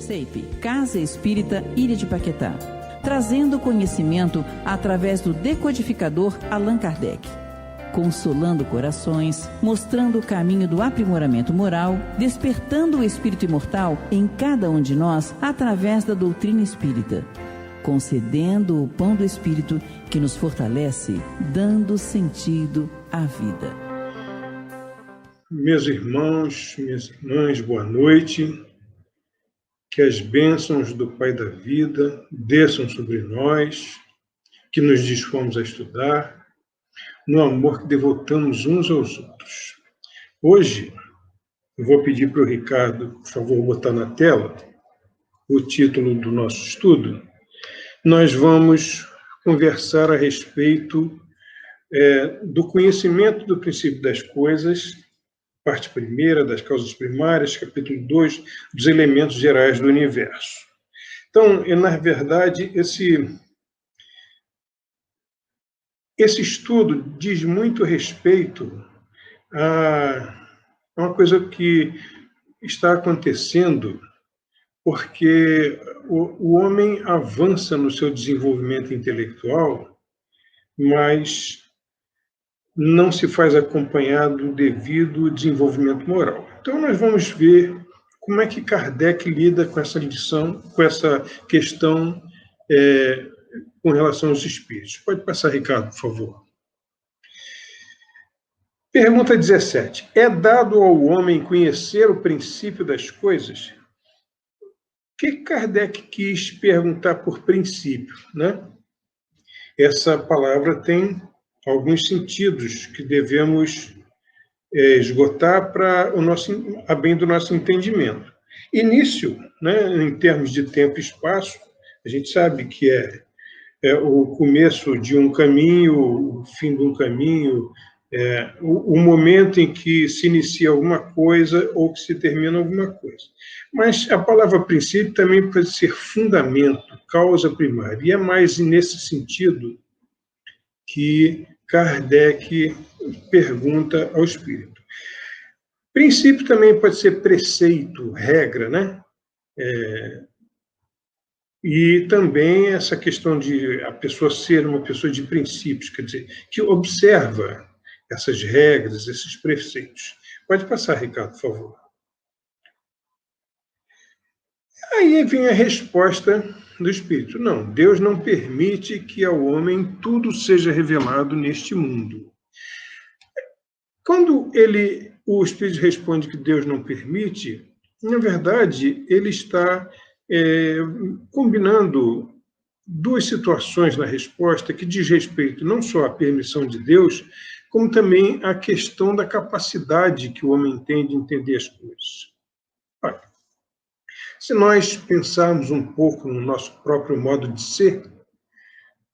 CEIP, Casa Espírita Ilha de Paquetá, trazendo conhecimento através do decodificador Allan Kardec, consolando corações, mostrando o caminho do aprimoramento moral, despertando o espírito imortal em cada um de nós através da doutrina espírita, concedendo o pão do espírito que nos fortalece, dando sentido à vida. Meus irmãos, minhas irmãs, boa noite. Que as bênçãos do Pai da Vida desçam sobre nós, que nos dispomos a estudar, no amor que devotamos uns aos outros. Hoje, eu vou pedir para o Ricardo, por favor, botar na tela o título do nosso estudo. Nós vamos conversar a respeito do conhecimento do princípio das coisas, parte primeira das causas primárias, capítulo 2, dos elementos gerais do universo. Então, na verdade, esse estudo diz muito respeito a uma coisa que está acontecendo porque o homem avança no seu desenvolvimento intelectual, mas não se faz acompanhado do devido desenvolvimento moral. Então, nós vamos ver como é que Kardec lida com essa lição, com essa questão com relação aos espíritos. Pode passar, Ricardo, por favor. Pergunta 17. É dado ao homem conhecer o princípio das coisas? O que Kardec quis perguntar por princípio, né? Essa palavra tem alguns sentidos que devemos esgotar para a bem do nosso entendimento. Início, né, em termos de tempo e espaço, a gente sabe que é o começo de um caminho, o fim de um caminho, o momento em que se inicia alguma coisa ou que se termina alguma coisa. Mas a palavra princípio também pode ser fundamento, causa primária, e é mais nesse sentido que Kardec pergunta ao espírito. Princípio também pode ser preceito, regra, né? E também essa questão de a pessoa ser uma pessoa de princípios, quer dizer, que observa essas regras, esses preceitos. Pode passar, Ricardo, por favor. Aí vem a resposta do Espírito. Não, Deus não permite que ao homem tudo seja revelado neste mundo. Quando o Espírito responde que Deus não permite, na verdade, ele está combinando duas situações na resposta que diz respeito não só à permissão de Deus, como também à questão da capacidade que o homem tem de entender as coisas. Olha, se nós pensarmos um pouco no nosso próprio modo de ser,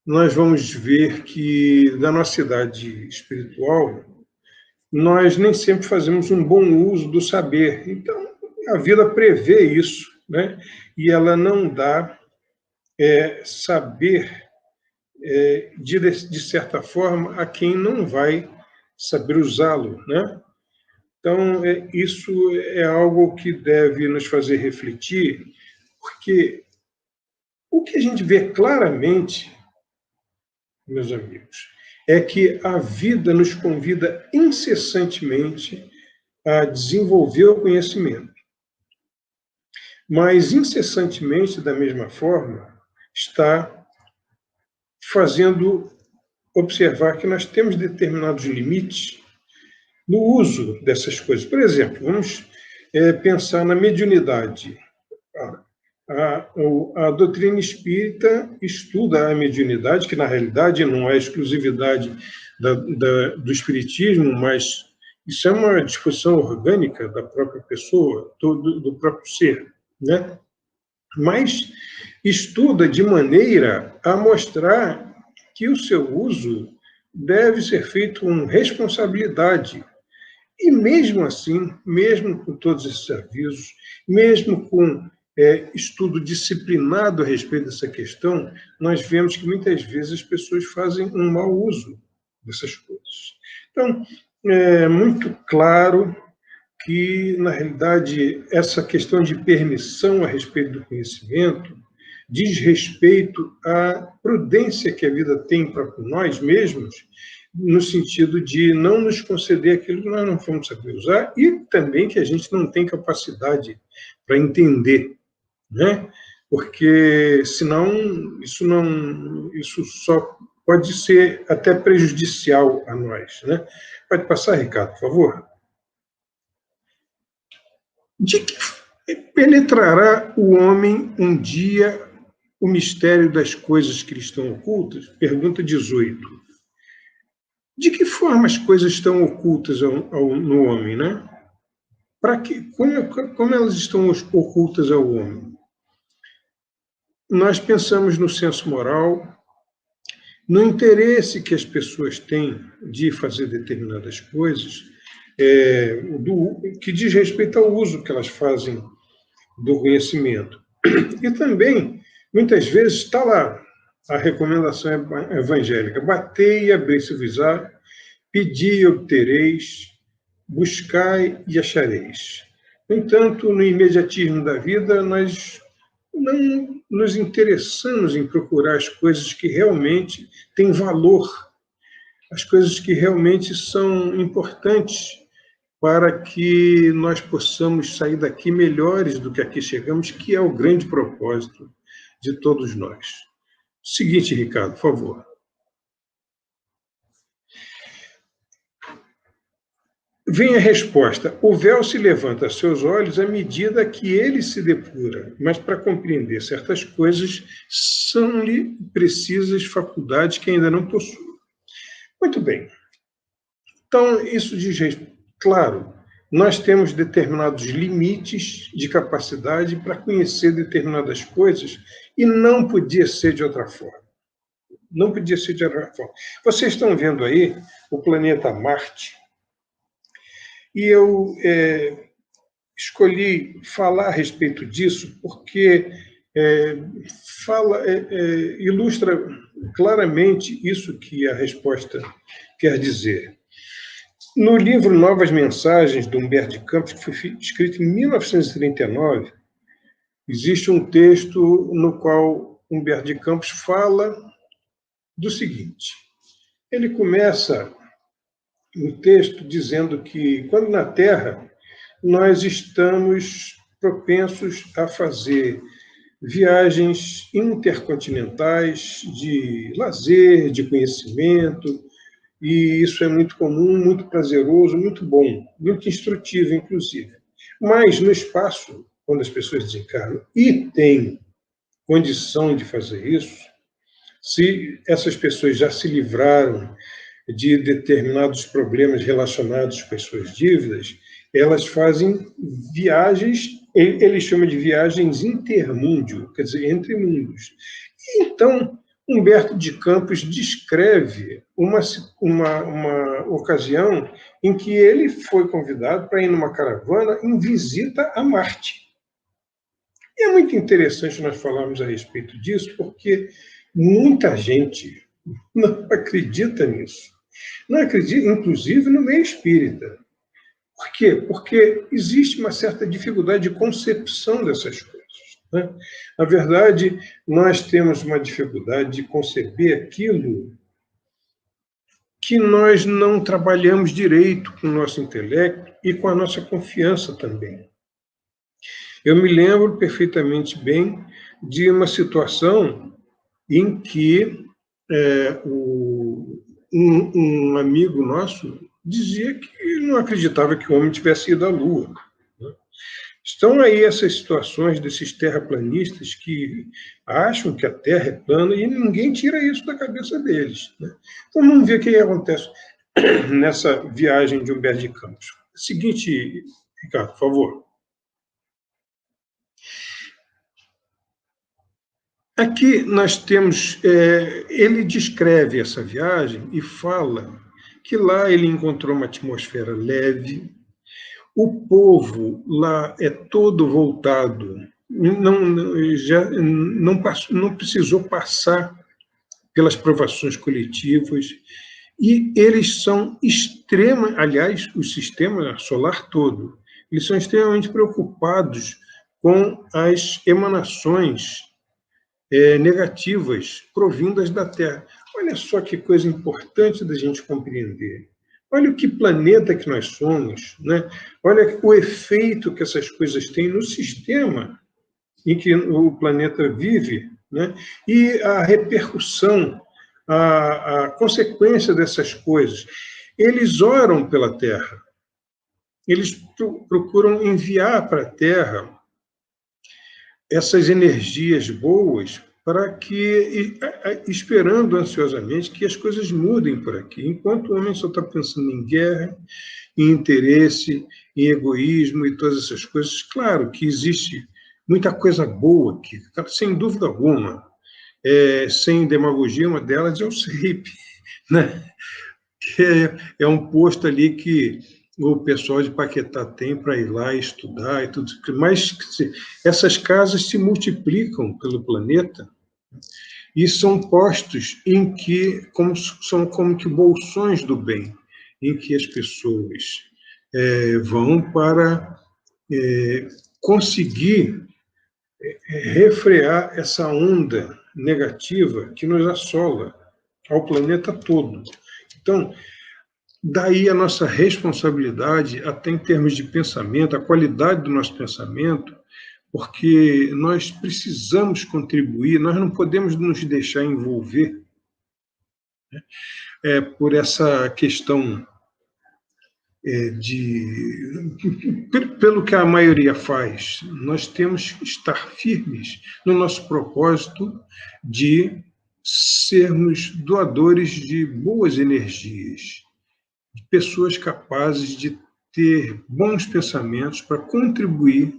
nós vamos ver que, da nossa idade espiritual, nós nem sempre fazemos um bom uso do saber. Então, a vida prevê isso, né? E ela não dá saber, de certa forma, a quem não vai saber usá-lo, né? Então, isso é algo que deve nos fazer refletir, porque o que a gente vê claramente, meus amigos, é que a vida nos convida incessantemente a desenvolver o conhecimento. Mas, incessantemente, da mesma forma, está fazendo observar que nós temos determinados limites no uso dessas coisas. Por exemplo, vamos pensar na mediunidade. A doutrina espírita estuda a mediunidade, que na realidade não é exclusividade do espiritismo, mas isso é uma disposição orgânica da própria pessoa, do próprio ser, né? Mas estuda de maneira a mostrar que o seu uso deve ser feito com responsabilidade. E mesmo assim, mesmo com todos esses avisos, mesmo com estudo disciplinado a respeito dessa questão, nós vemos que muitas vezes as pessoas fazem um mau uso dessas coisas. Então, é muito claro que, na realidade, essa questão de permissão a respeito do conhecimento diz respeito à prudência que a vida tem para nós mesmos, no sentido de não nos conceder aquilo que nós não vamos saber usar e também que a gente não tem capacidade para entender, né? Porque senão isso só pode ser até prejudicial a nós, né? Pode passar, Ricardo, por favor. De que penetrará o homem um dia o mistério das coisas que lhe estão ocultas? Pergunta 18. De que forma as coisas estão ocultas no homem, né? Como elas estão ocultas ao homem? Nós pensamos no senso moral, no interesse que as pessoas têm de fazer determinadas coisas, que diz respeito ao uso que elas fazem do conhecimento. E também, muitas vezes, está lá a recomendação evangélica: batei e abri-se-vos-á, pedi e obtereis, buscai e achareis. No entanto, no imediatismo da vida, nós não nos interessamos em procurar as coisas que realmente têm valor, as coisas que realmente são importantes para que nós possamos sair daqui melhores do que aqui chegamos, que é o grande propósito de todos nós. Seguinte, Ricardo, por favor. Vem a resposta: o véu se levanta a seus olhos à medida que ele se depura, mas para compreender certas coisas são-lhe precisas faculdades que ainda não possui. Muito bem. Então, isso diz respeito. Claro, nós temos determinados limites de capacidade para conhecer determinadas coisas e não podia ser de outra forma. Não podia ser de outra forma. Vocês estão vendo aí o planeta Marte. E eu escolhi falar a respeito disso porque ilustra claramente isso que a resposta quer dizer. No livro Novas Mensagens, de Humberto de Campos, que foi escrito em 1939, existe um texto no qual Humberto de Campos fala do seguinte. Ele começa no texto dizendo que, quando na Terra, nós estamos propensos a fazer viagens intercontinentais de lazer, de conhecimento, e isso é muito comum, muito prazeroso, muito bom, muito instrutivo, inclusive. Mas no espaço, quando as pessoas desencarnam e têm condição de fazer isso, se essas pessoas já se livraram de determinados problemas relacionados com as suas dívidas, elas fazem viagens, ele chama de viagens intermúndio, quer dizer, entre mundos. Então, Humberto de Campos descreve uma ocasião em que ele foi convidado para ir numa caravana em visita a Marte. E é muito interessante nós falarmos a respeito disso, porque muita gente não acredita nisso. Não acredita, inclusive, no meio espírita. Por quê? Porque existe uma certa dificuldade de concepção dessas coisas, né? Na verdade, nós temos uma dificuldade de conceber aquilo que nós não trabalhamos direito com o nosso intelecto e com a nossa confiança também. Eu me lembro perfeitamente bem de uma situação em que um amigo nosso dizia que não acreditava que o homem tivesse ido à Lua. Estão aí essas situações desses terraplanistas que acham que a Terra é plana e ninguém tira isso da cabeça deles, né? Então vamos ver o que acontece nessa viagem de Humberto de Campos. Seguinte, Ricardo, por favor. Aqui nós temos, ele descreve essa viagem e fala que lá ele encontrou uma atmosfera leve, o povo lá é todo voltado, não precisou passar pelas provações coletivas, e eles são aliás, o sistema solar todo eles são extremamente preocupados com as emanações negativas provindas da Terra. Olha só que coisa importante da gente compreender. Olha o que planeta que nós somos, né? Olha o efeito que essas coisas têm no sistema em que o planeta vive, né? E a repercussão, a consequência dessas coisas. Eles oram pela Terra, eles procuram enviar para a Terra essas energias boas para que, esperando ansiosamente que as coisas mudem por aqui, enquanto o homem só está pensando em guerra, em interesse, em egoísmo e todas essas coisas. Claro que existe muita coisa boa aqui, sem dúvida alguma. Sem demagogia, uma delas é o CEIP, né? Que é um posto ali que o pessoal de Paquetá tem para ir lá estudar e tudo. Mas essas casas se multiplicam pelo planeta e são postos em que são como que bolsões do bem, em que as pessoas vão para conseguir refrear essa onda negativa que nos assola ao planeta todo. Então, daí a nossa responsabilidade, até em termos de pensamento, a qualidade do nosso pensamento, porque nós precisamos contribuir, nós não podemos nos deixar envolver por essa questão pelo que a maioria faz. Nós temos que estar firmes no nosso propósito de sermos doadores de boas energias, de pessoas capazes de ter bons pensamentos para contribuir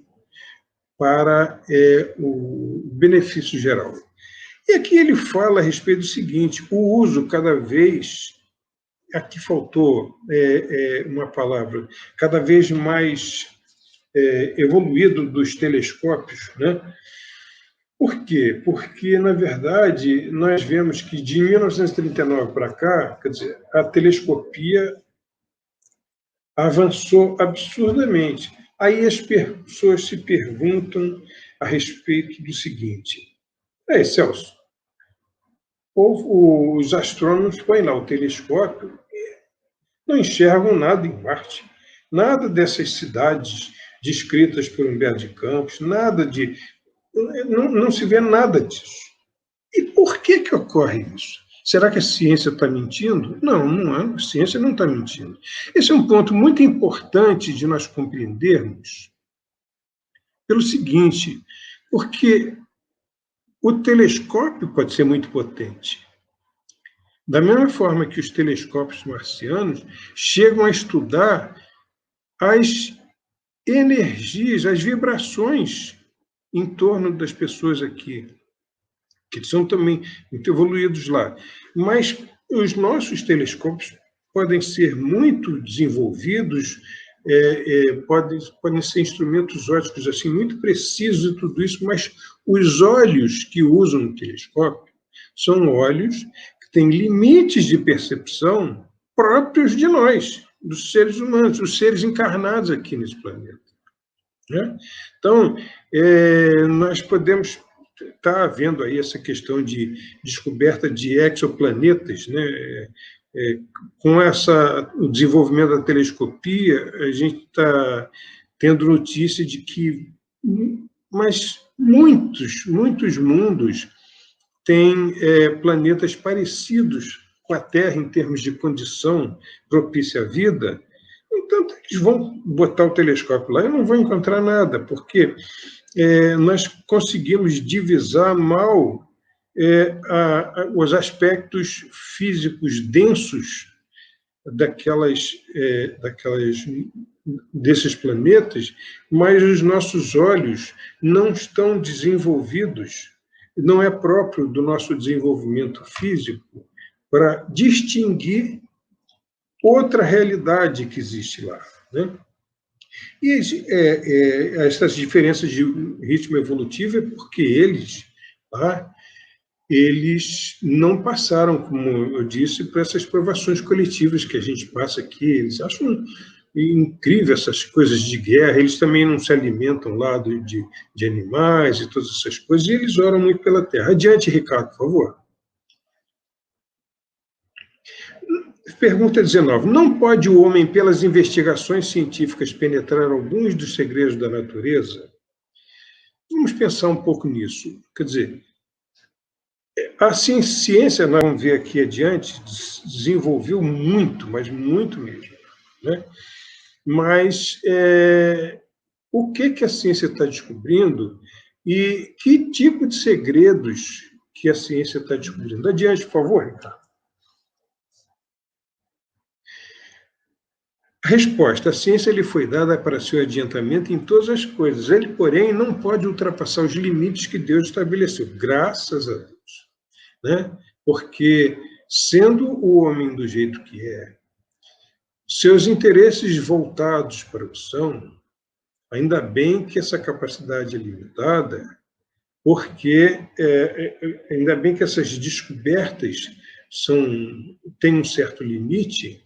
para o benefício geral. E aqui ele fala a respeito do seguinte: o uso cada vez, aqui faltou uma palavra, cada vez mais evoluído dos telescópios, né? Por quê? Porque, na verdade, nós vemos que de 1939 para cá, quer dizer, a telescopia avançou absurdamente. Aí as pessoas se perguntam a respeito do seguinte: Celso, os astrônomos põem lá o telescópio e não enxergam nada em Marte, nada dessas cidades descritas por Humberto de Campos, nada de... Não se vê nada disso. E por que ocorre isso? Será que a ciência está mentindo? Não, a ciência não está mentindo. Esse é um ponto muito importante de nós compreendermos pelo seguinte, porque o telescópio pode ser muito potente. Da mesma forma que os telescópios marcianos chegam a estudar as energias, as vibrações em torno das pessoas aqui, que são também muito evoluídos lá. Mas os nossos telescópios podem ser muito desenvolvidos, podem ser instrumentos ópticos assim, muito precisos e tudo isso, mas os olhos que usam no telescópio são olhos que têm limites de percepção próprios de nós, dos seres humanos, os seres encarnados aqui nesse planeta, né? Então, nós podemos estar vendo aí essa questão de descoberta de exoplanetas, né? Com o desenvolvimento da telescopia, a gente está tendo notícia de que muitos mundos têm planetas parecidos com a Terra em termos de condição propícia à vida. Então, eles vão botar o telescópio lá e não vão encontrar nada, porque nós conseguimos divisar mal os aspectos físicos densos desses planetas, mas os nossos olhos não estão desenvolvidos, não é próprio do nosso desenvolvimento físico para distinguir outra realidade que existe lá, né? E essas diferenças de ritmo evolutivo é porque eles não passaram, como eu disse, por essas provações coletivas que a gente passa aqui. Eles acham E incrível essas coisas de guerra, eles também não se alimentam lá de animais e todas essas coisas, e eles oram muito pela terra. Adiante, Ricardo, por favor. Pergunta 19. Não pode o homem, pelas investigações científicas, penetrar alguns dos segredos da natureza? Vamos pensar um pouco nisso. Quer dizer, a ciência, nós vamos ver aqui adiante, desenvolveu muito, mas muito mesmo, né? Mas o que a ciência está descobrindo e que tipo de segredos que a ciência está descobrindo? Adiante, por favor, Ricardo. Resposta: a ciência lhe foi dada para seu adiantamento em todas as coisas. Ele, porém, não pode ultrapassar os limites que Deus estabeleceu, graças a Deus, né? Porque, sendo o homem do jeito que é, seus interesses voltados para o são, ainda bem que essa capacidade é limitada, porque ainda bem que essas descobertas têm um certo limite,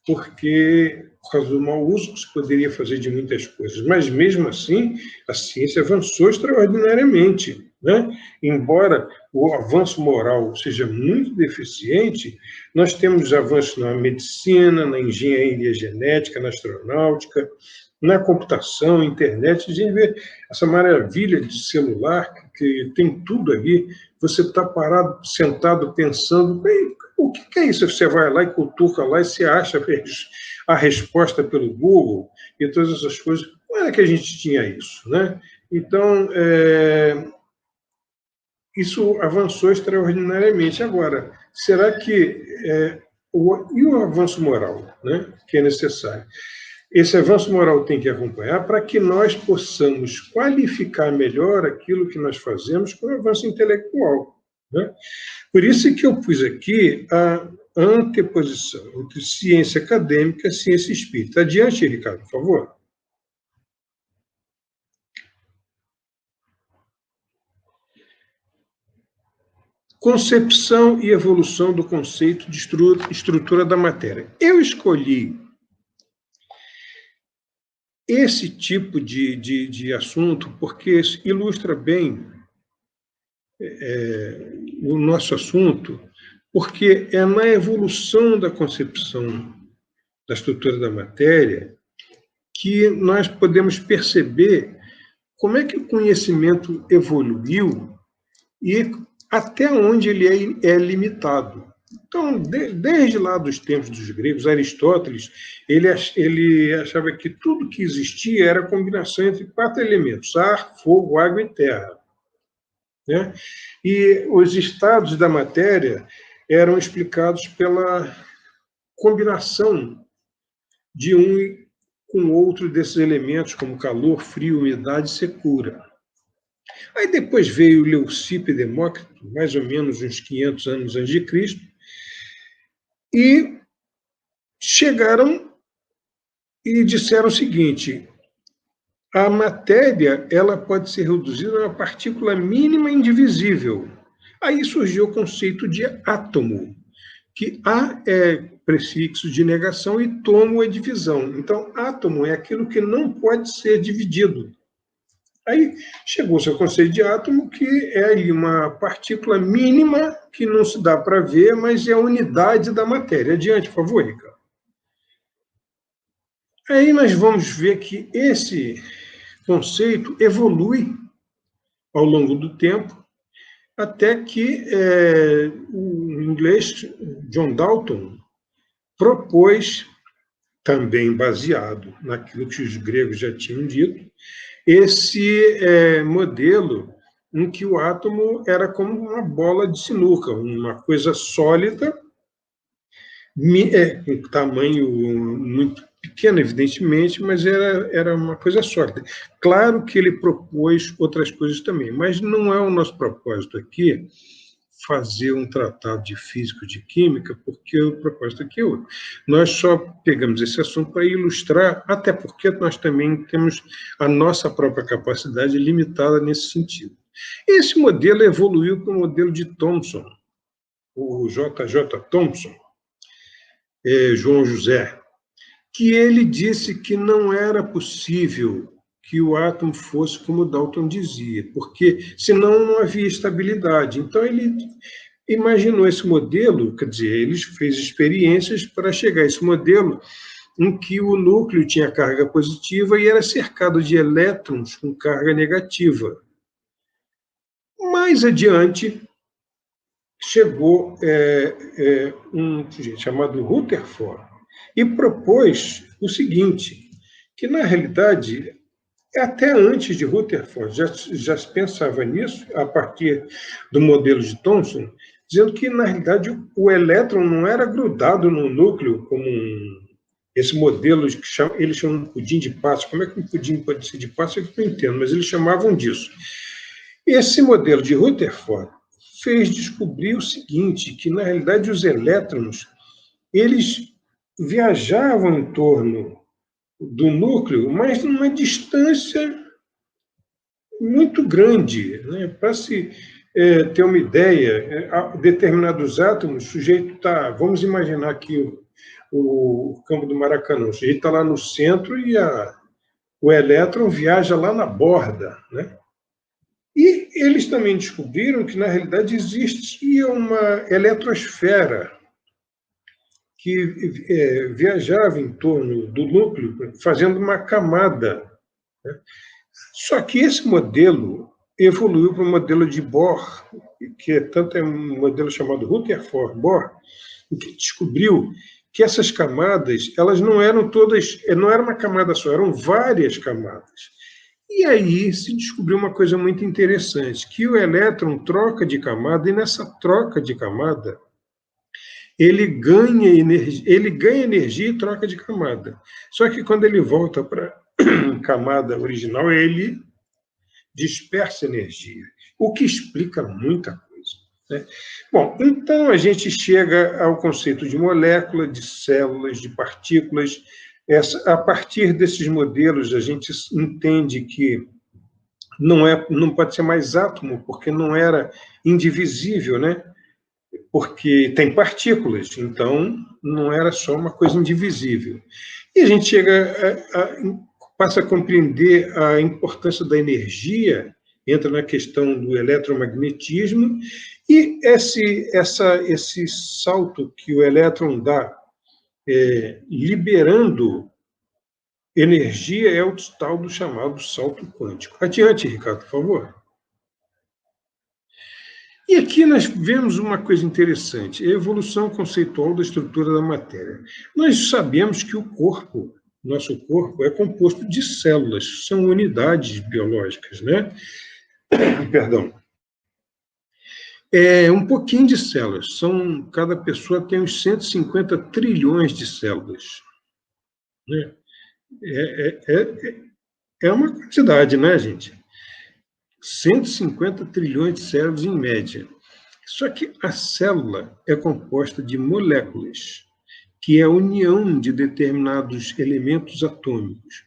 porque, por causa do mau uso que se poderia fazer de muitas coisas. Mas, mesmo assim, a ciência avançou extraordinariamente, né? Embora o avanço moral seja muito deficiente, nós temos avanços na medicina, na engenharia genética, na astronáutica, na computação, internet. A gente vê essa maravilha de celular, que tem tudo ali. Você está parado, sentado, pensando, o que é isso? Você vai lá e cutuca lá e você acha a resposta pelo Google e todas essas coisas. Como era que a gente tinha isso, né? Então, isso avançou extraordinariamente. Agora, será que... e o avanço moral, né, que é necessário? Esse avanço moral tem que acompanhar para que nós possamos qualificar melhor aquilo que nós fazemos com o avanço intelectual, né? Por isso que eu pus aqui a anteposição entre ciência acadêmica e ciência espírita. Adiante, Ricardo, por favor. Concepção e evolução do conceito de estrutura da matéria. Eu escolhi esse tipo de assunto porque ilustra bem o nosso assunto, porque é na evolução da concepção da estrutura da matéria que nós podemos perceber como é que o conhecimento evoluiu e até onde ele é limitado. Então, desde lá dos tempos dos gregos, Aristóteles, ele achava que tudo que existia era a combinação entre 4 elementos: ar, fogo, água e terra, né? E os estados da matéria eram explicados pela combinação de um com outro desses elementos, como calor, frio, umidade e secura. Aí depois veio Leucipo e Demócrito, mais ou menos uns 500 anos antes de Cristo, e chegaram e disseram o seguinte: a matéria ela pode ser reduzida a uma partícula mínima indivisível. Aí surgiu o conceito de átomo, que A é prefixo de negação e tomo é divisão. Então, átomo é aquilo que não pode ser dividido. Aí chegou-se ao conceito de átomo, que é ali uma partícula mínima que não se dá para ver, mas é a unidade da matéria. Adiante, por favor, Ricardo. Aí nós vamos ver que esse conceito evolui ao longo do tempo, até que o inglês John Dalton propôs, também baseado naquilo que os gregos já tinham dito, esse modelo em que o átomo era como uma bola de sinuca, uma coisa sólida, com tamanho muito pequeno, evidentemente, mas era uma coisa sólida. Claro que ele propôs outras coisas também, mas não é o nosso propósito aqui fazer um tratado de física ou de química, porque o propósito aqui é outro. Nós só pegamos esse assunto para ilustrar, até porque nós também temos a nossa própria capacidade limitada nesse sentido. Esse modelo evoluiu para o modelo de Thomson, o J.J. Thomson, João José. que ele disse que não era possível que o átomo fosse como Dalton dizia, porque senão não havia estabilidade. Então ele imaginou esse modelo, quer dizer, ele fez experiências para chegar a esse modelo em que o núcleo tinha carga positiva e era cercado de elétrons com carga negativa. Mais adiante, chegou um sujeito chamado Rutherford e propôs o seguinte, que na realidade, até antes de Rutherford, já se pensava nisso, a partir do modelo de Thomson, dizendo que, na realidade, o elétron não era grudado no núcleo, como esse modelo que eles chamam de pudim de passa. Como é que um pudim pode ser de passa? Eu não entendo, mas eles chamavam disso. Esse modelo de Rutherford fez descobrir o seguinte, que, na realidade, os elétrons eles viajavam em torno do núcleo, mas numa distância muito grande. Né? Para se ter uma ideia, determinados átomos, o sujeito está... Vamos imaginar aqui o campo do Maracanã. O sujeito está lá no centro e o elétron viaja lá na borda. Né? E eles também descobriram que, na realidade, existia uma eletrosfera que viajava em torno do núcleo, fazendo uma camada. Né? Só que esse modelo evoluiu para o modelo de Bohr, que tanto é um modelo chamado Rutherford-Bohr, que descobriu que essas camadas, elas não eram todas, não era uma camada só, eram várias camadas. E aí se descobriu uma coisa muito interessante, que o elétron troca de camada, e nessa troca de camada, ele ganha energia e troca de camada. Só que quando ele volta para a camada original, ele dispersa energia, o que explica muita coisa. Né? Bom, então a gente chega ao conceito de molécula, de células, de partículas. A partir desses modelos, a gente entende que não pode ser mais átomo, porque não era indivisível, né? Porque tem partículas, então não era só uma coisa indivisível. E a gente passa a compreender a importância da energia, entra na questão do eletromagnetismo, e esse salto que o elétron dá, liberando energia, é o tal do chamado salto quântico. Adiante, Ricardo, por favor. E aqui nós vemos uma coisa interessante, a evolução conceitual da estrutura da matéria. Nós sabemos que nosso corpo, é composto de células, são unidades biológicas, né? Perdão. Um pouquinho de células, cada pessoa tem uns 150 trilhões de células. Né? É uma quantidade, né, gente? 150 trilhões de células em média. Só que a célula é composta de moléculas, que é a união de determinados elementos atômicos.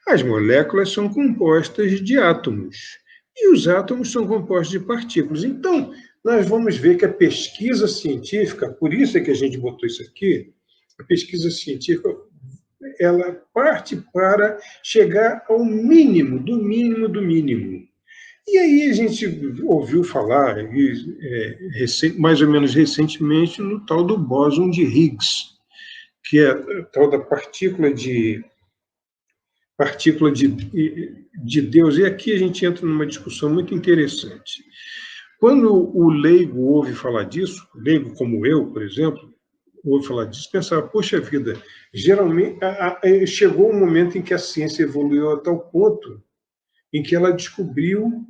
As moléculas são compostas de átomos, e os átomos são compostos de partículas. Então, nós vamos ver que a pesquisa científica, por isso é que a gente botou isso aqui, a pesquisa científica, ela parte para chegar ao mínimo, do mínimo, do mínimo. E aí a gente ouviu falar, mais ou menos recentemente, no tal do bóson de Higgs, que é a tal da partícula de Deus. E aqui a gente entra numa discussão muito interessante. Quando o leigo ouve falar disso, leigo como eu, por exemplo, ouve falar disso, pensava, poxa vida, geralmente chegou um momento em que a ciência evoluiu a tal ponto em que ela descobriu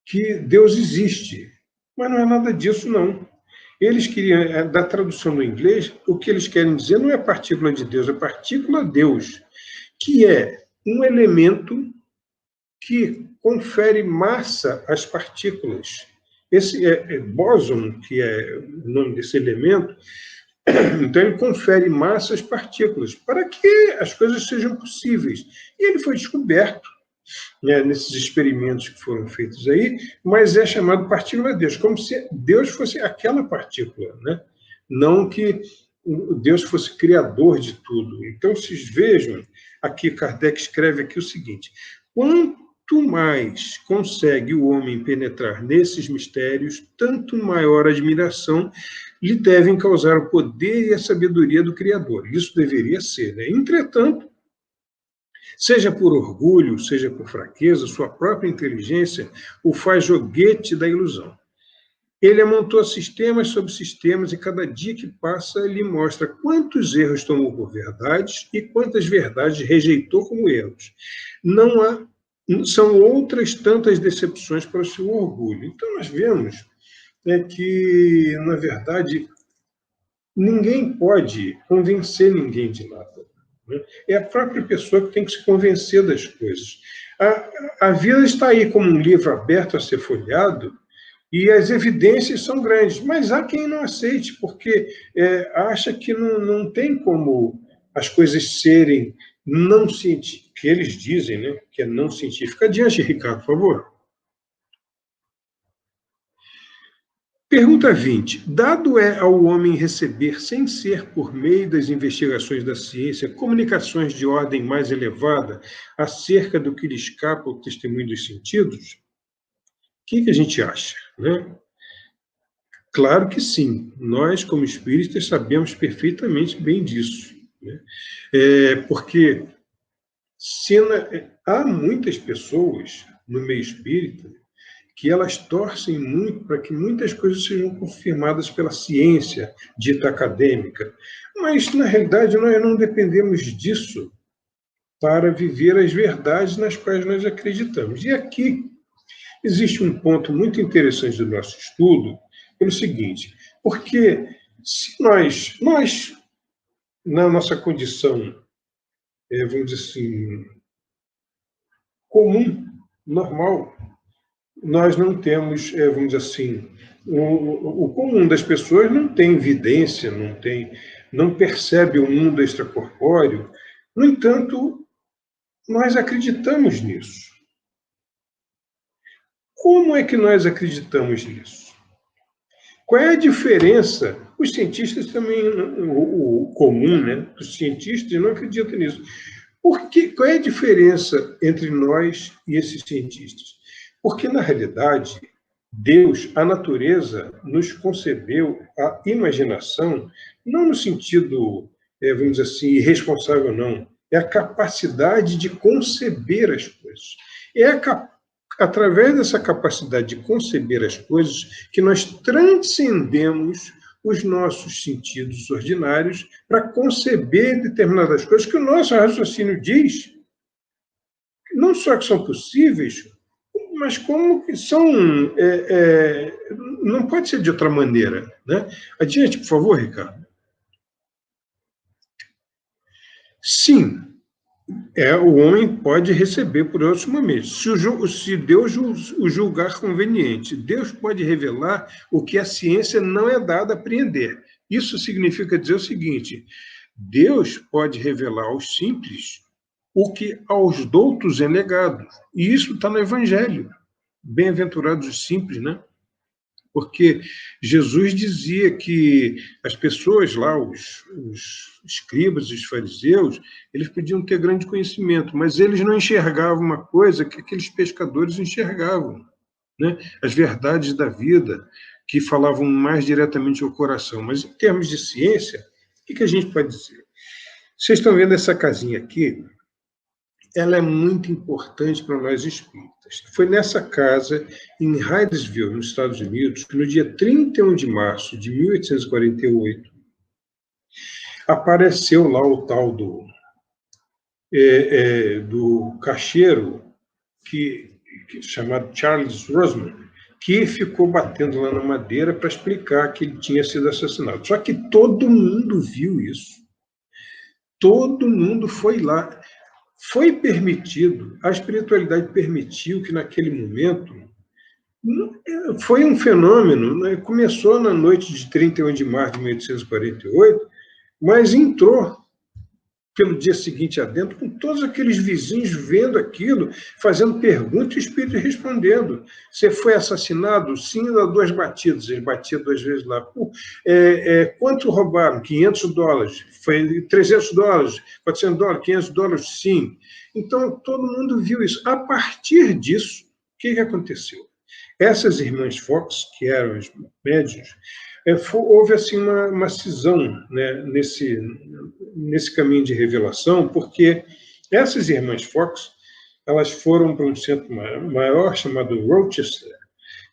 que Deus existe. Mas não é nada disso, não. Eles queriam, da tradução no inglês, o que eles querem dizer não é partícula de Deus, é partícula Deus, que é um elemento que confere massa às partículas. Esse bóson, que é o nome desse elemento, então ele confere massa às partículas, para que as coisas sejam possíveis. E ele foi descoberto, né, nesses experimentos que foram feitos aí, mas é chamado partícula Deus, como se Deus fosse aquela partícula, né? Não que Deus fosse criador de tudo. Então, vocês vejam, aqui Kardec escreve aqui o seguinte: quanto mais consegue o homem penetrar nesses mistérios, tanto maior admiração lhe devem causar o poder e a sabedoria do Criador. Isso deveria ser, né? Entretanto, seja por orgulho, seja por fraqueza, sua própria inteligência o faz joguete da ilusão. Ele amontoa sistemas sobre sistemas e cada dia que passa lhe mostra quantos erros tomou por verdades e quantas verdades rejeitou como erros. Não há, são outras tantas decepções para o seu orgulho. Então nós vemos que, na verdade, ninguém pode convencer ninguém de nada. Né? É a própria pessoa que tem que se convencer das coisas. A vida está aí como um livro aberto a ser folheado, e as evidências são grandes, mas há quem não aceite, porque acha que não tem como as coisas serem não científicas, que eles dizem, né, que é não científica. Adiante, Ricardo, por favor. Pergunta 20. Dado é ao homem receber, sem ser por meio das investigações da ciência, comunicações de ordem mais elevada acerca do que lhe escapa ao testemunho dos sentidos? O que a gente acha? Né? Claro que sim, nós, como espíritas, sabemos perfeitamente bem disso. Né? Porque há muitas pessoas no meio espírita que elas torcem muito para que muitas coisas sejam confirmadas pela ciência dita acadêmica, mas, na realidade, nós não dependemos disso para viver as verdades nas quais nós acreditamos. E aqui existe um ponto muito interessante do nosso estudo, pelo seguinte, porque se nós na nossa condição, vamos dizer assim, comum, normal, nós não temos, vamos dizer assim, o comum das pessoas não tem evidência, não percebe o mundo extracorpóreo. No entanto, nós acreditamos nisso. Como é que nós acreditamos nisso? Qual é a diferença? Os cientistas também, o comum, né? Os cientistas não acreditam nisso. Qual é a diferença entre nós e esses cientistas? Porque, na realidade, Deus, a natureza, nos concedeu a imaginação, não no sentido, vamos dizer assim, irresponsável, não. É a capacidade de conceber as coisas. Através dessa capacidade de conceber as coisas que nós transcendemos os nossos sentidos ordinários para conceber determinadas coisas que o nosso raciocínio diz, não só que são possíveis, mas como que são... não pode ser de outra maneira. Né? Adiante, por favor, Ricardo. Sim, o homem pode receber por outros momentos. Se Deus o julgar conveniente, Deus pode revelar o que a ciência não é dada a apreender. Isso significa dizer o seguinte: Deus pode revelar aos simples o que aos doutos é negado. E isso está no Evangelho. Bem-aventurados os simples, né? Porque Jesus dizia que as pessoas lá, os escribas, os fariseus, eles podiam ter grande conhecimento, mas eles não enxergavam uma coisa que aqueles pescadores enxergavam, né? As verdades da vida, que falavam mais diretamente ao coração. Mas em termos de ciência, o que a gente pode dizer? Vocês estão vendo essa casinha aqui? Ela é muito importante para nós espíritas. Foi nessa casa, em Hydesville, nos Estados Unidos, que no dia 31 de março de 1848, apareceu lá o tal do caixeiro, chamado Charles Roseman, que ficou batendo lá na madeira para explicar que ele tinha sido assassinado. Só que todo mundo viu isso. Todo mundo foi lá. Foi permitido, a espiritualidade permitiu que naquele momento, foi um fenômeno, né? Começou na noite de 31 de março de 1848, mas entrou pelo dia seguinte adentro, com todos aqueles vizinhos vendo aquilo, fazendo perguntas e o espírito respondendo. Você foi assassinado? Sim, dá 2 batidas. Ele batia 2 vezes lá. Quanto roubaram? $500. Foi $300, $400, $500? Sim. Então, todo mundo viu isso. A partir disso, o que aconteceu? Essas irmãs Fox, que eram as médiuns, houve assim uma cisão, né, nesse caminho de revelação, porque essas irmãs Fox, elas foram para um centro maior chamado Rochester,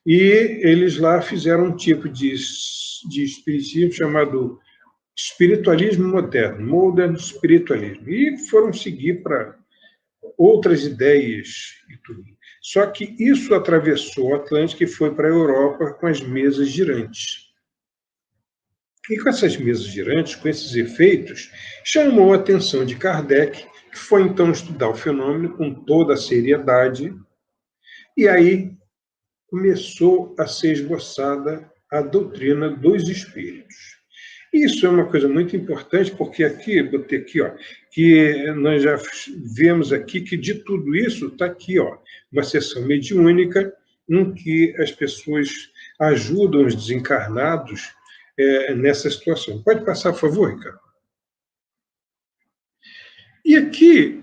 e eles lá fizeram um tipo de espiritismo chamado espiritualismo moderno, modern spiritualism, e foram seguir para outras ideias e tudo. Só que isso atravessou o Atlântico e foi para a Europa com as mesas girantes. E com essas mesas girantes, com esses efeitos, chamou a atenção de Kardec, que foi então estudar o fenômeno com toda a seriedade, e aí começou a ser esboçada a doutrina dos espíritos. Isso é uma coisa muito importante, porque aqui, botei aqui, ó, que nós já vemos aqui que de tudo isso está aqui, ó, uma sessão mediúnica em que as pessoas ajudam os desencarnados nessa situação. Pode passar, por favor, Ricardo? E aqui,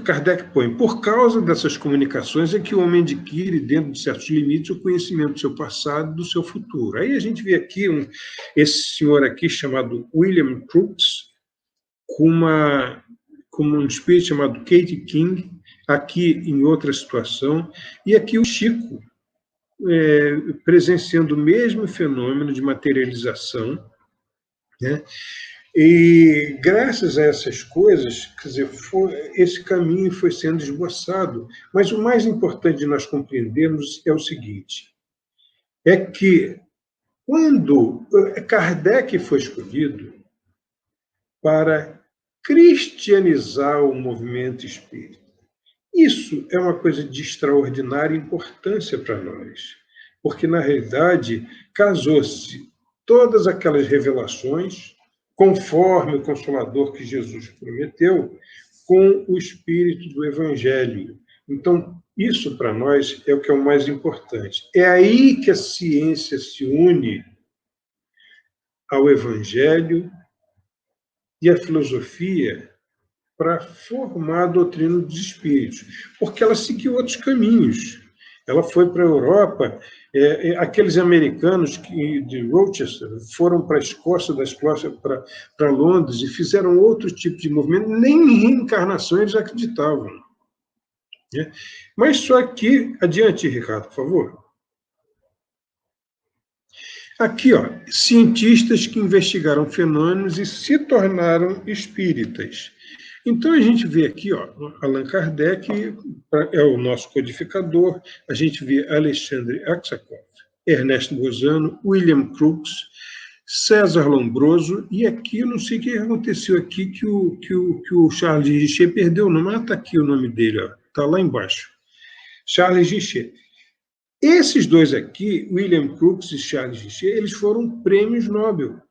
Kardec põe, por causa dessas comunicações é que o homem adquire, dentro de certos limites, o conhecimento do seu passado e do seu futuro. Aí a gente vê aqui esse senhor aqui, chamado William Crookes, com um espírito chamado Kate King, aqui em outra situação, e aqui o Chico, presenciando o mesmo fenômeno de materialização, né? E graças a essas coisas, quer dizer, esse caminho foi sendo esboçado. Mas o mais importante de nós compreendermos é o seguinte, é que quando Kardec foi escolhido para cristianizar o movimento espírita, isso é uma coisa de extraordinária importância para nós, porque, na realidade, casou-se todas aquelas revelações, conforme o Consolador que Jesus prometeu, com o espírito do Evangelho. Então, isso para nós é o que é o mais importante. É aí que a ciência se une ao Evangelho e à filosofia para formar a doutrina dos espíritos, porque ela seguiu outros caminhos. Ela foi para a Europa, aqueles americanos de Rochester foram para a Escócia, da Escócia para Londres e fizeram outro tipo de movimento, nem em reencarnação eles acreditavam. Né? Mas só que, adiante, Ricardo, por favor. Aqui, ó, cientistas que investigaram fenômenos e se tornaram espíritas. Então, a gente vê aqui, ó, Allan Kardec é o nosso codificador, a gente vê Alexandre Aksakov, Ernesto Bozano, William Crookes, César Lombroso, e aqui, eu não sei o que aconteceu aqui, que o Charles Richet perdeu o nome, está aqui o nome dele, está lá embaixo, Charles Richet. Esses dois aqui, William Crookes e Charles Richet, eles foram prêmios Nobel.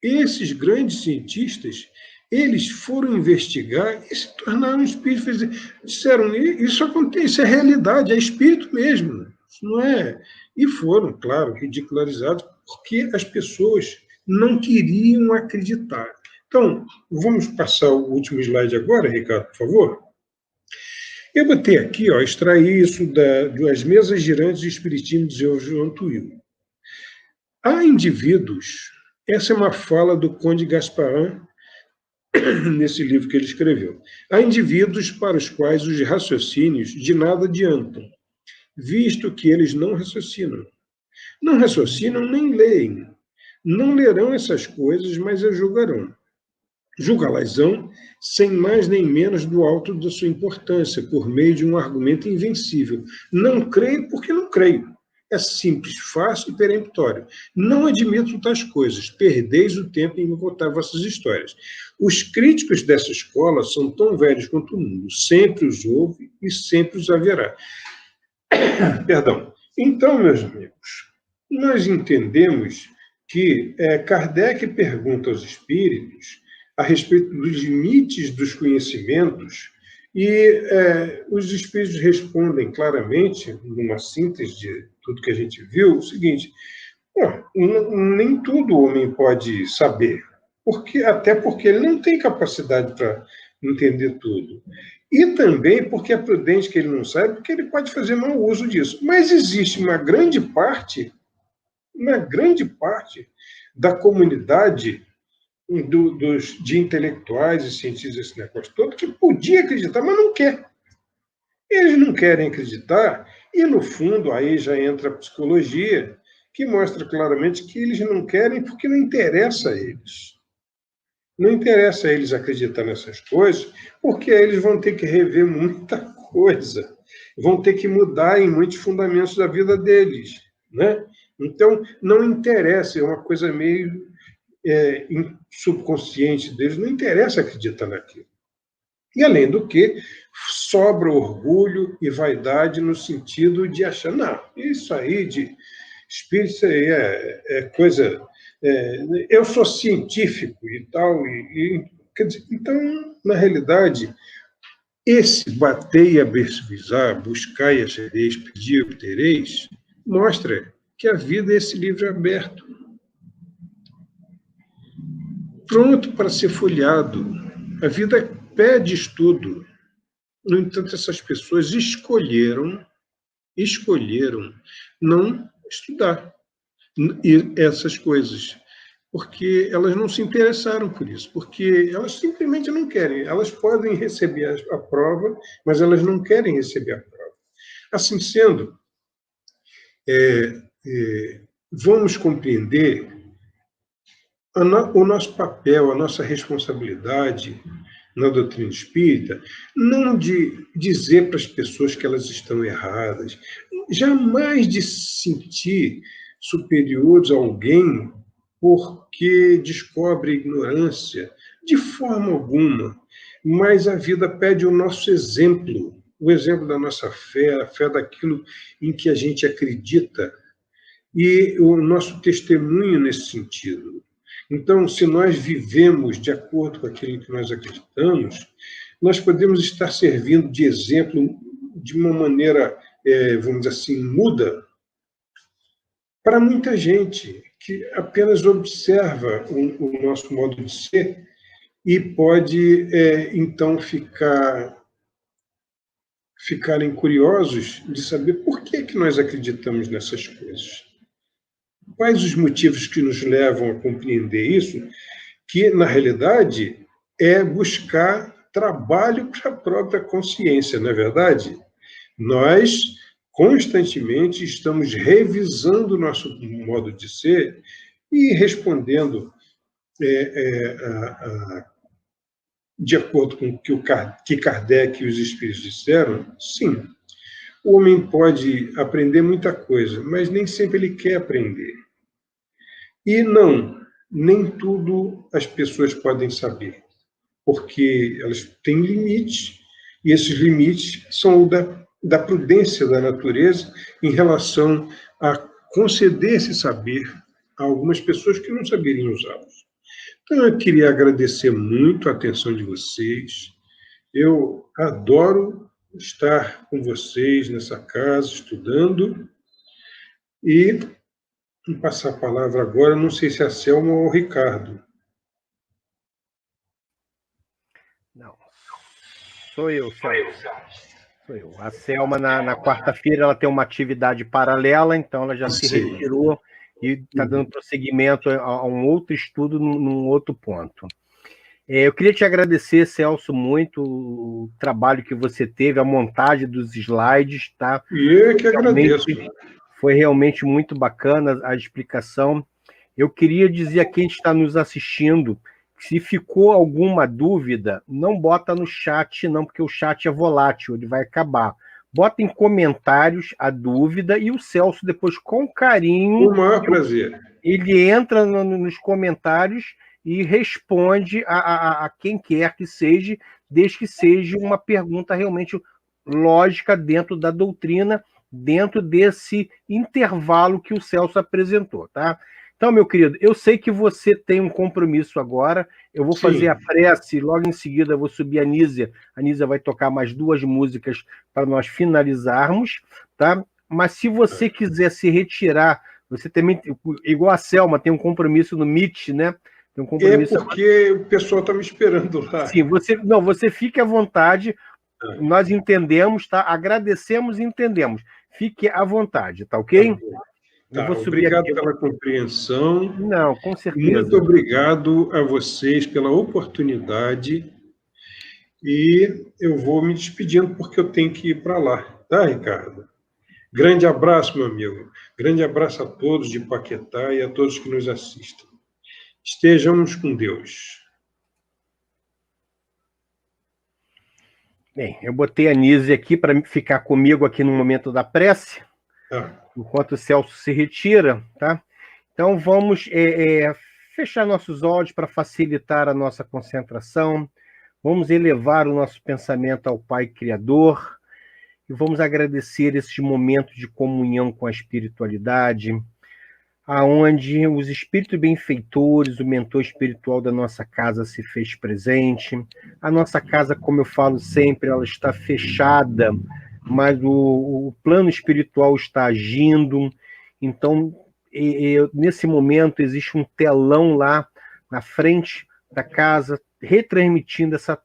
Esses grandes cientistas, eles foram investigar e se tornaram espíritos. Disseram, isso acontece, isso é realidade, é espírito mesmo. Isso não é... E foram, claro, ridicularizados, porque as pessoas não queriam acreditar. Então, vamos passar o último slide agora, Ricardo, por favor? Eu botei aqui, ó, extraí isso das mesas girantes de espiritismo de João Tuil. Há indivíduos, essa é uma fala do Conde Gasparin, nesse livro que ele escreveu. Há indivíduos para os quais os raciocínios de nada adiantam, visto que eles não raciocinam. Não raciocinam nem leem. Não lerão essas coisas, mas as julgarão. Julgá-las-ão sem mais nem menos do alto da sua importância, por meio de um argumento invencível. Não creio porque não creio. É simples, fácil e peremptório. Não admito tais coisas. Perdeis o tempo em contar vossas histórias. Os críticos dessa escola são tão velhos quanto o mundo. Sempre os houve e sempre os haverá. Perdão. Então, meus amigos, nós entendemos que Kardec pergunta aos espíritos a respeito dos limites dos conhecimentos, e os espíritos respondem claramente, numa síntese de tudo que a gente viu, o seguinte: nem tudo o homem pode saber, até porque ele não tem capacidade para entender tudo. E também porque é prudente que ele não saiba, porque ele pode fazer mau uso disso. Mas existe uma grande parte da comunidade de intelectuais e cientistas desse negócio todo que podia acreditar, mas não quer. Eles não querem acreditar, e no fundo aí já entra a psicologia, que mostra claramente que eles não querem porque não interessa a eles. Não interessa a eles acreditar nessas coisas, porque aí eles vão ter que rever muita coisa, vão ter que mudar em muitos fundamentos da vida deles, né? Então, não interessa, é uma coisa meio subconsciente deles, não interessa acreditar naquilo. E, além do que, sobra orgulho e vaidade no sentido de achar, não, isso aí de espírito, isso aí é coisa... eu sou científico e tal, quer dizer, então, na realidade, esse bater e abençoar, buscar e achareis, pedir e obtereis, mostra que a vida é esse livro aberto, pronto para ser folheado. A vida pede estudo. No entanto, essas pessoas escolheram não estudar essas coisas, porque elas não se interessaram por isso, porque elas simplesmente não querem. Elas podem receber a prova, mas elas não querem receber a prova. Assim sendo, vamos compreender o nosso papel, a nossa responsabilidade na doutrina espírita, não de dizer para as pessoas que elas estão erradas, jamais de se sentir superiores a alguém porque descobre ignorância, de forma alguma, mas a vida pede o nosso exemplo, o exemplo da nossa fé, a fé daquilo em que a gente acredita, e o nosso testemunho nesse sentido. Então, se nós vivemos de acordo com aquilo em que nós acreditamos, nós podemos estar servindo de exemplo de uma maneira, vamos dizer assim, muda, para muita gente que apenas observa o nosso modo de ser e pode, então, ficarem curiosos de saber por que nós acreditamos nessas coisas. Quais os motivos que nos levam a compreender isso? Que, na realidade, é buscar trabalho para a própria consciência, não é verdade? Nós, constantemente, estamos revisando o nosso modo de ser e respondendo de acordo com o que Kardec e os espíritos disseram. Sim, o homem pode aprender muita coisa, mas nem sempre ele quer aprender. E não, nem tudo as pessoas podem saber, porque elas têm limites, e esses limites são da prudência da natureza em relação a conceder esse saber a algumas pessoas que não saberiam usá-los. Então, eu queria agradecer muito a atenção de vocês. Eu adoro estar com vocês nessa casa, estudando, e vou passar a palavra agora, não sei se é a Selma ou o Ricardo. Não, sou eu, Selma. Sou eu. A Selma, na quarta-feira, ela tem uma atividade paralela, então ela já se retirou e está dando prosseguimento a um outro estudo num outro ponto. Eu queria te agradecer, Celso, muito o trabalho que você teve, a montagem dos slides, tá? E eu que agradeço. Foi realmente muito bacana a explicação. Eu queria dizer a quem está nos assistindo, que se ficou alguma dúvida, não bota no chat, não, porque o chat é volátil, ele vai acabar. Bota em comentários a dúvida e o Celso, depois, com carinho... Com o maior prazer. Ele entra nos comentários e responde a quem quer que seja, desde que seja uma pergunta realmente lógica dentro da doutrina, dentro desse intervalo que o Celso apresentou, tá? Então, Então, meu querido, eu sei que você tem um compromisso agora. Eu vou fazer a prece, logo em seguida eu vou subir a Nízia. A Nízia vai tocar mais 2 músicas para nós finalizarmos, tá? Mas se você quiser se retirar, você também, igual a Selma, tem um compromisso no Meet, né? Tem um compromisso. Porque o pessoal está me esperando lá. Sim, você fique à vontade. Nós entendemos, tá? Agradecemos e entendemos. Fique à vontade, tá ok? Tá, obrigado pela compreensão. Não, com certeza. Muito obrigado a vocês pela oportunidade. E eu vou me despedindo porque eu tenho que ir para lá, tá, Ricardo? Grande abraço, meu amigo. Grande abraço a todos de Paquetá e a todos que nos assistem. Estejamos com Deus. Bem, eu botei a Nízia aqui para ficar comigo aqui no momento da prece, enquanto o Celso se retira, tá? Então vamos fechar nossos olhos para facilitar a nossa concentração. Vamos elevar o nosso pensamento ao Pai Criador e vamos agradecer esse momento de comunhão com a espiritualidade, aonde os espíritos benfeitores, o mentor espiritual da nossa casa se fez presente. A nossa casa, como eu falo sempre, ela está fechada, mas o plano espiritual está agindo. Então, nesse momento, existe um telão lá na frente da casa, retransmitindo essa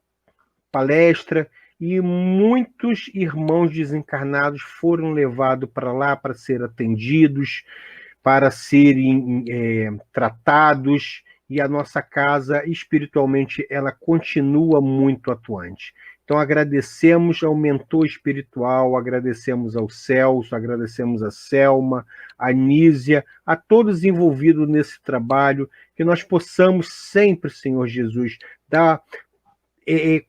palestra, e muitos irmãos desencarnados foram levados para lá para ser atendidos, para serem tratados, e a nossa casa, espiritualmente, ela continua muito atuante. Então, agradecemos ao mentor espiritual, agradecemos ao Celso, agradecemos a Selma, a Nízia, a todos envolvidos nesse trabalho, que nós possamos sempre, Senhor Jesus, dar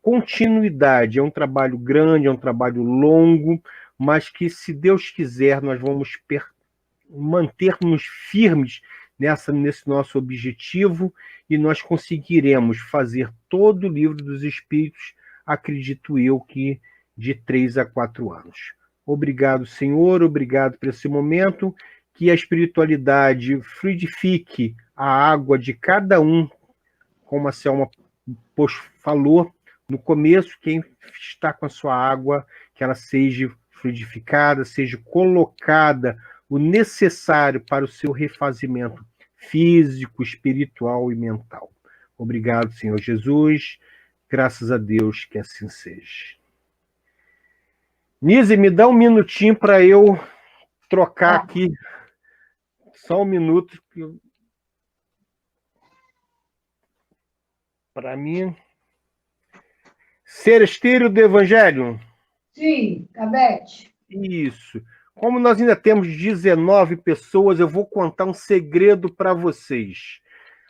continuidade. É um trabalho grande, é um trabalho longo, mas que, se Deus quiser, nós vamos manter-nos firmes nesse nosso objetivo, e nós conseguiremos fazer todo o Livro dos Espíritos, acredito eu, que de 3 a 4 anos. Obrigado, Senhor, obrigado por esse momento, que a espiritualidade fluidifique a água de cada um, como a Selma falou no começo, quem está com a sua água, que ela seja fluidificada, seja colocada o necessário para o seu refazimento físico, espiritual e mental. Obrigado, Senhor Jesus. Graças a Deus que assim seja. Nízia, me dá um minutinho para eu trocar aqui. Só um minuto. Para mim. Seresteiro do Evangelho? Sim, Cabete. Isso. Como nós ainda temos 19 pessoas, eu vou contar um segredo para vocês.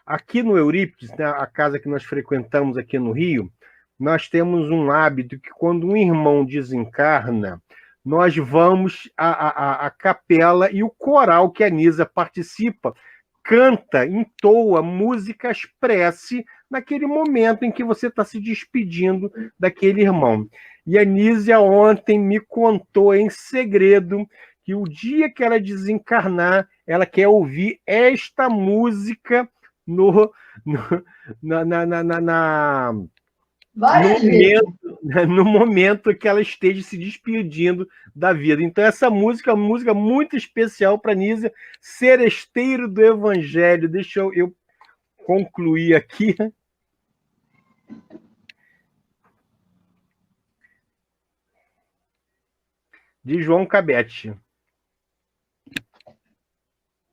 Aqui no Eurípides, né, a casa que nós frequentamos aqui no Rio, nós temos um hábito que, quando um irmão desencarna, nós vamos à capela, e o coral que a Nízia participa canta, entoa músicas prece naquele momento em que você está se despedindo daquele irmão. E a Nízia ontem me contou em segredo que o dia que ela desencarnar, ela quer ouvir esta música no momento que ela esteja se despedindo da vida. Então, essa música é uma música muito especial para a Nízia, Seresteiro do Evangelho. Deixa eu concluir aqui. De João Cabete.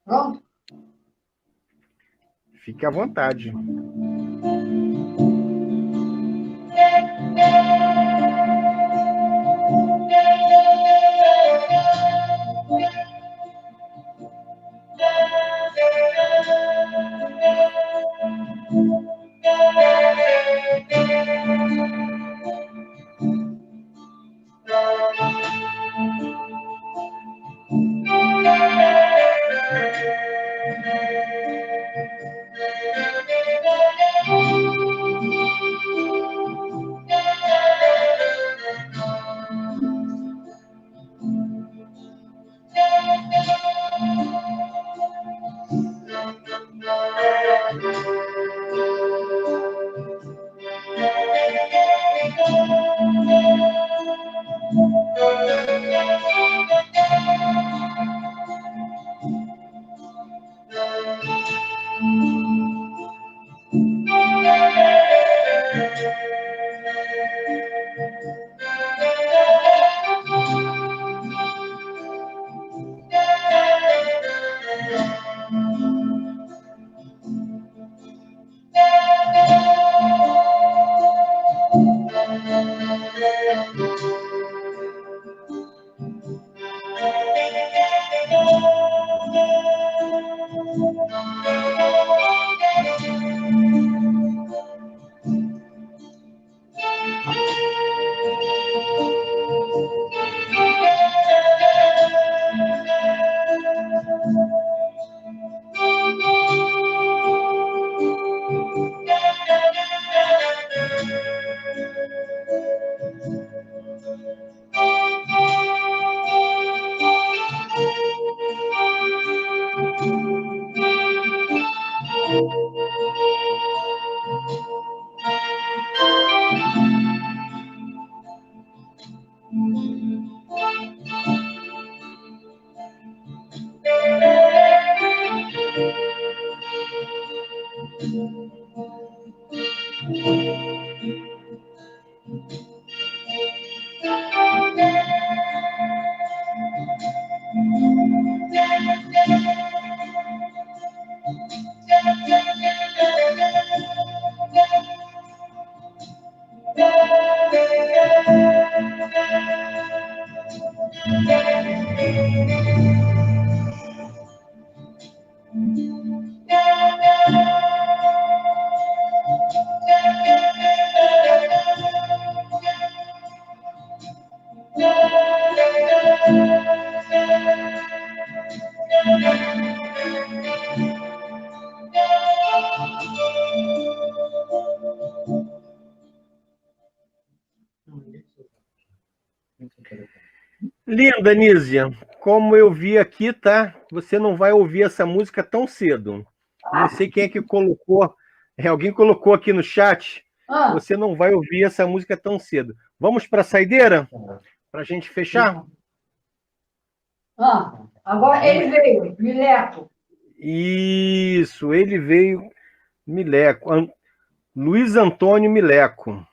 Pronto? Fique à vontade. Linda, Nízia. Como eu vi aqui, tá? Você não vai ouvir essa música tão cedo. Não sei quem é que colocou. Alguém colocou aqui no chat. Você não vai ouvir essa música tão cedo. Vamos para a saideira? Para a gente fechar? Agora ele veio, Mileco. Isso, ele veio. Mileco. Luiz Antônio Mileco.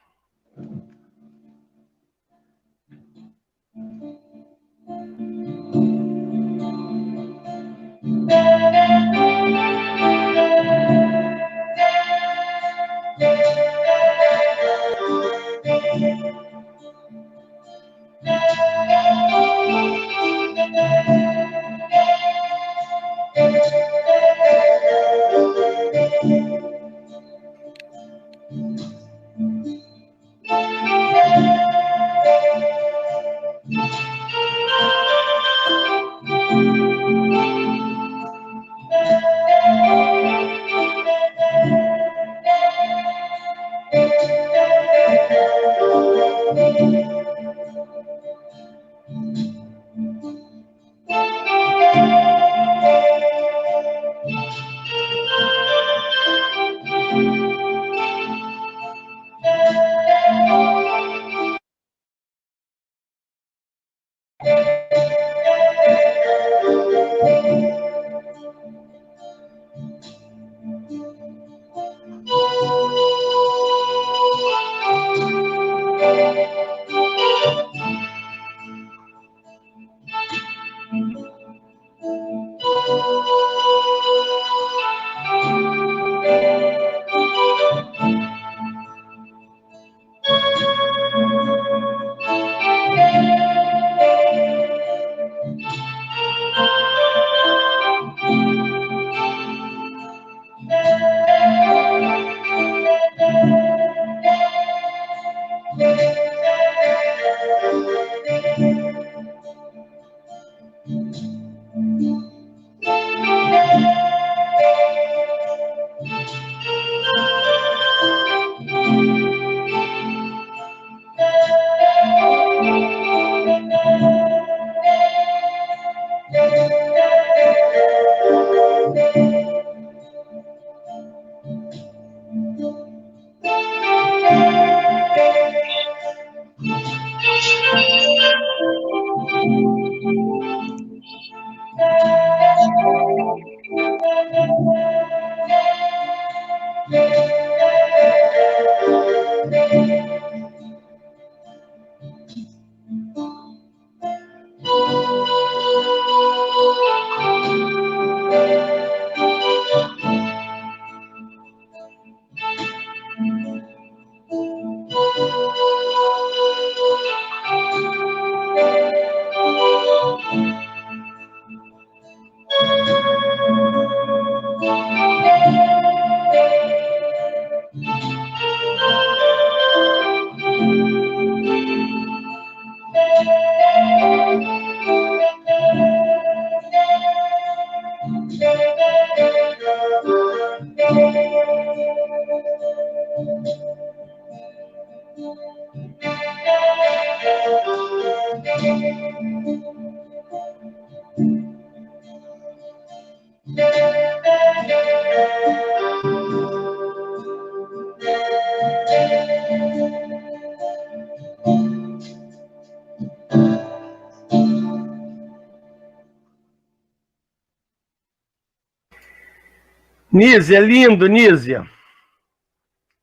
Nízia, lindo, Nízia.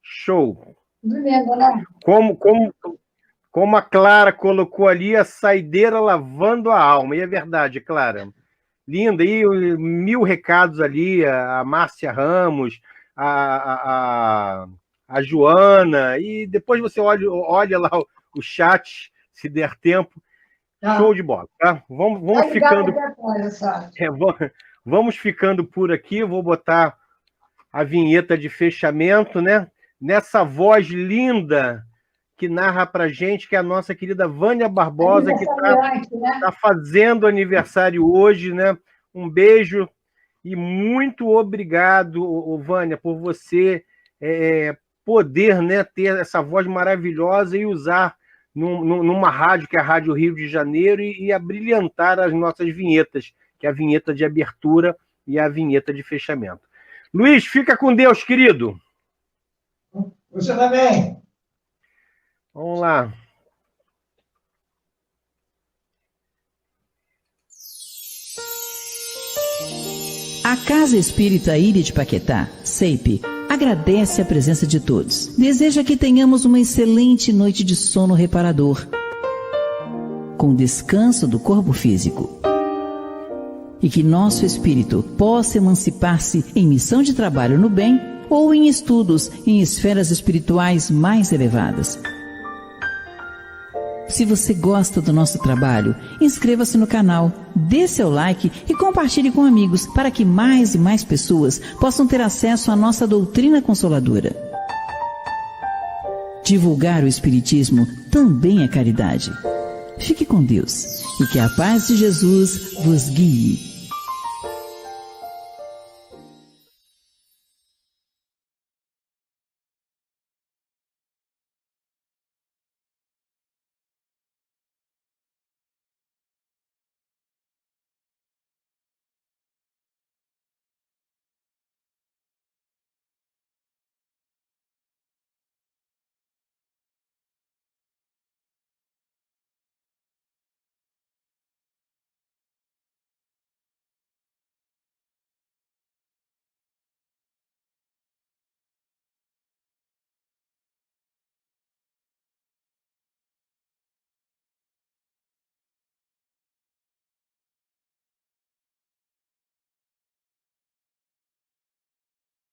Show. Lindo, né? Como a Clara colocou ali, a saideira lavando a alma. E é verdade, Clara. Linda. E 1000 recados ali, a Márcia Ramos, a Joana. E depois você olha lá o chat, se der tempo. Tá. Show de bola, tá? Vamos ficando... Vamos ficando por aqui. Vou botar a vinheta de fechamento, né? Nessa voz linda que narra pra gente, que é a nossa querida Vânia Barbosa, que tá fazendo aniversário hoje, né? Um beijo e muito obrigado, Vânia, por você poder, né, ter essa voz maravilhosa e usar numa rádio, que é a Rádio Rio de Janeiro, e abrilhantar as nossas vinhetas, que é a vinheta de abertura e a vinheta de fechamento. Luiz, fica com Deus, querido. Você também. Vamos lá. A Casa Espírita Ilha de Paquetá, CEIP, agradece a presença de todos. Deseja que tenhamos uma excelente noite de sono reparador, com descanso do corpo físico. E que nosso espírito possa emancipar-se em missão de trabalho no bem ou em estudos em esferas espirituais mais elevadas. Se você gosta do nosso trabalho, inscreva-se no canal, dê seu like e compartilhe com amigos para que mais e mais pessoas possam ter acesso à nossa doutrina consoladora. Divulgar o Espiritismo também é caridade. Fique com Deus e que a paz de Jesus vos guie.